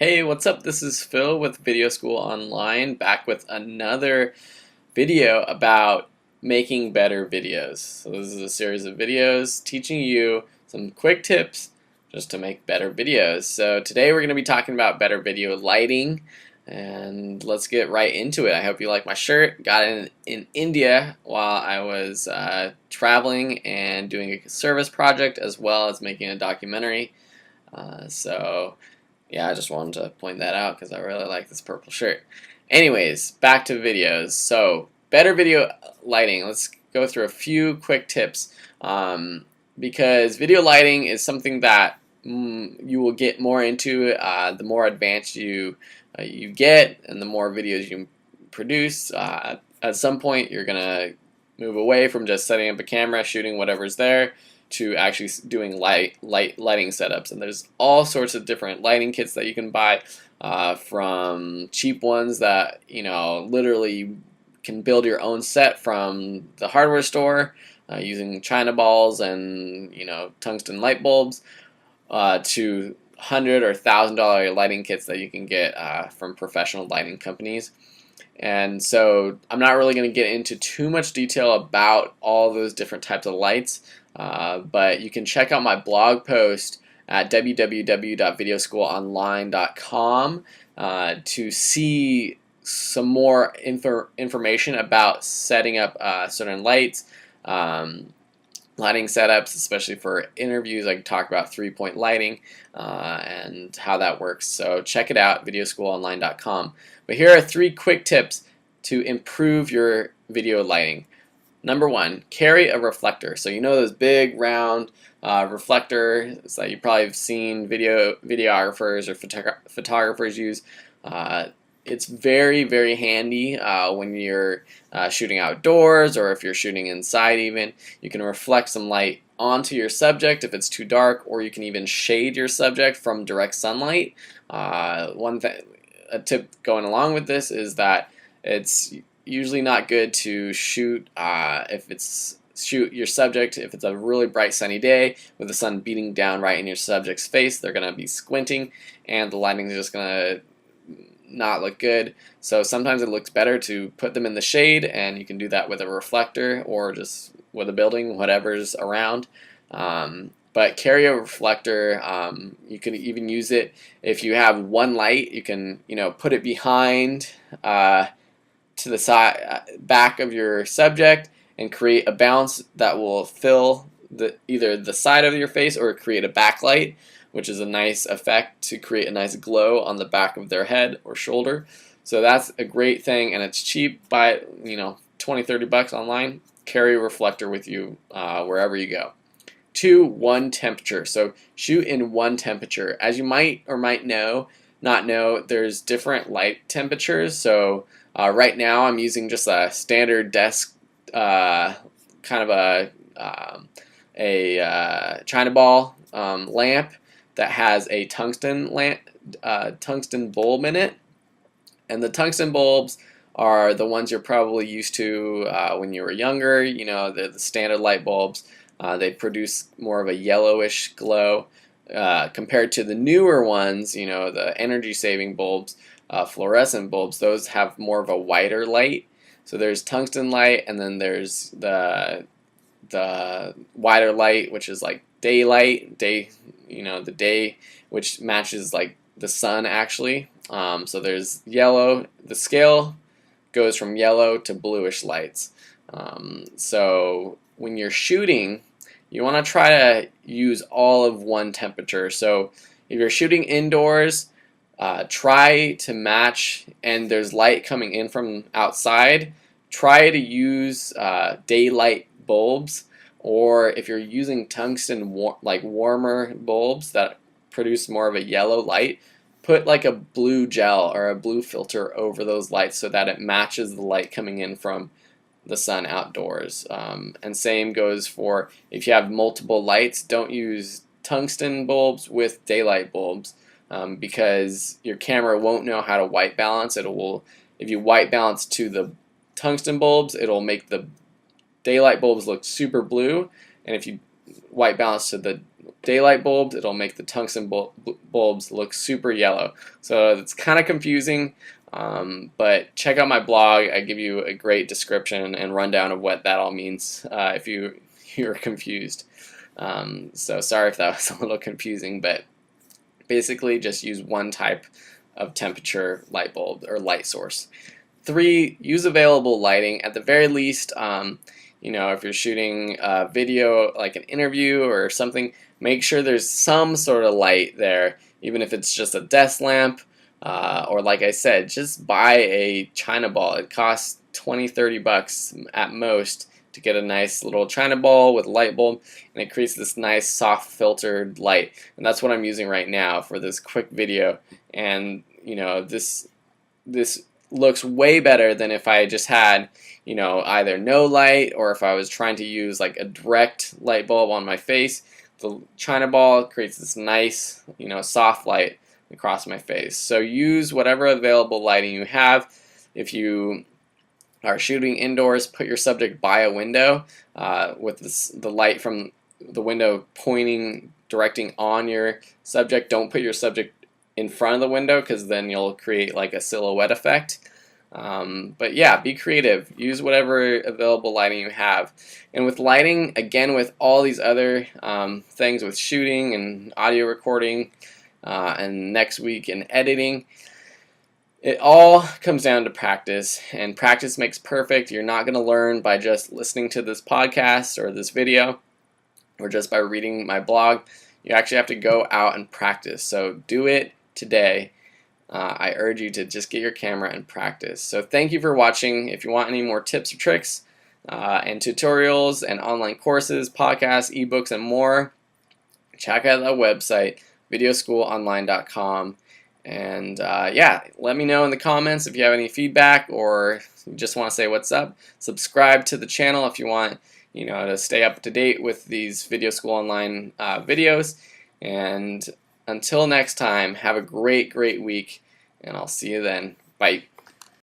Hey, what's up? This is Phil with Video School Online, back with another video about making better videos. So this is a series of videos teaching you some quick tips just to make better videos. So today we're going to be talking about better video lighting, and let's get right into it. I hope you like my shirt. Got it in India while I was traveling and doing a service project as well as making a documentary. Yeah, I just wanted to point that out because I really like this purple shirt. Anyways, back to videos. So, better video lighting. Let's go through a few quick tips because video lighting is something that you will get more into the more advanced you get and the more videos you produce. At some point, you're going to move away from just setting up a camera, shooting whatever's there, to actually doing lighting setups. And there's all sorts of different lighting kits that you can buy, from cheap ones that literally you can build your own set from the hardware store using China balls and tungsten light bulbs, to $100 or $1,000 lighting kits that you can get from professional lighting companies. And so I'm not really going to get into too much detail about all those different types of lights, but you can check out my blog post at www.videoschoolonline.com to see some more information about setting up certain lights, lighting setups, especially for interviews. I can talk about 3-point lighting and how that works. So check it out, videoschoolonline.com. But here are 3 quick tips to improve your video lighting. Number 1, carry a reflector. So those big round reflectors that you probably have seen videographers or photographers use. It's very, very handy when you're shooting outdoors, or if you're shooting inside even. You can reflect some light onto your subject if it's too dark, or you can even shade your subject from direct sunlight. A tip going along with this is that it's usually not good to shoot your subject if it's a really bright sunny day with the sun beating down right in your subject's face. They're going to be squinting and the lighting is just going to not look good. So sometimes it looks better to put them in the shade, and you can do that with a reflector or just with a building, whatever's around. But carry a reflector. You can even use it if you have one light. You can put it behind to the side back of your subject and create a bounce that will fill either the side of your face or create a backlight, which is a nice effect to create a nice glow on the back of their head or shoulder. So that's a great thing, and it's cheap. Buy it, $20-30 online. Carry a reflector with you wherever you go. 2, one temperature. So shoot in one temperature. As you might or might not know, there's different light temperatures. So right now I'm using just a standard desk kind of a China ball lamp that has a tungsten bulb in it. And the tungsten bulbs are the ones you're probably used to when you were younger. The standard light bulbs. They produce more of a yellowish glow compared to the newer ones, the energy-saving bulbs, fluorescent bulbs. Those have more of a whiter light. So there's tungsten light, and then there's the whiter light, which is like daylight, the day, which matches like the sun actually. So there's yellow. The scale goes from yellow to bluish lights. So when you're shooting, you want to try to use all of one temperature. So if you're shooting indoors, try to match, and there's light coming in from outside, try to use daylight bulbs, or if you're using tungsten warmer bulbs that produce more of a yellow light, put like a blue gel or a blue filter over those lights so that it matches the light coming in from the sun outdoors. And same goes for if you have multiple lights. Don't use tungsten bulbs with daylight bulbs, because your camera won't know how to white balance. If you white balance to the tungsten bulbs, it'll make the daylight bulbs look super blue, and if you white balance to the daylight bulb, it'll make the tungsten bulbs look super yellow. So it's kind of confusing, but check out my blog. I give you a great description and rundown of what that all means if you're confused. So sorry if that was a little confusing, but basically just use one type of temperature light bulb or light source. 3, use available lighting. At the very least, if you're shooting a video like an interview or something, make sure there's some sort of light there, even if it's just a desk lamp, or like I said, just buy a China ball. It costs $20-30 at most to get a nice little China ball with a light bulb, and it creates this nice soft filtered light. And that's what I'm using right now for this quick video. And this looks way better than if I just had either no light, or if I was trying to use like a direct light bulb on my face. The China ball creates this nice soft light across my face. So use whatever available lighting you have. If you are shooting indoors, put your subject by a window with the light from the window directing on your subject. Don't put your subject in front of the window, because then you'll create like a silhouette effect. But yeah, be creative. Use whatever available lighting you have. And with lighting, again, with all these other things with shooting and audio recording, and next week in editing, it all comes down to practice, and practice makes perfect. You're not going to learn by just listening to this podcast or this video, or just by reading my blog. You actually have to go out and practice. So do it today. I urge you to just get your camera and practice. So thank you for watching. If you want any more tips or tricks and tutorials and online courses, podcasts, ebooks, and more, check out the website, videoschoolonline.com. And yeah, let me know in the comments if you have any feedback, or you just want to say what's up. Subscribe to the channel if you want to stay up to date with these Video School Online videos. And until next time, have a great week, and I'll see you then. Bye.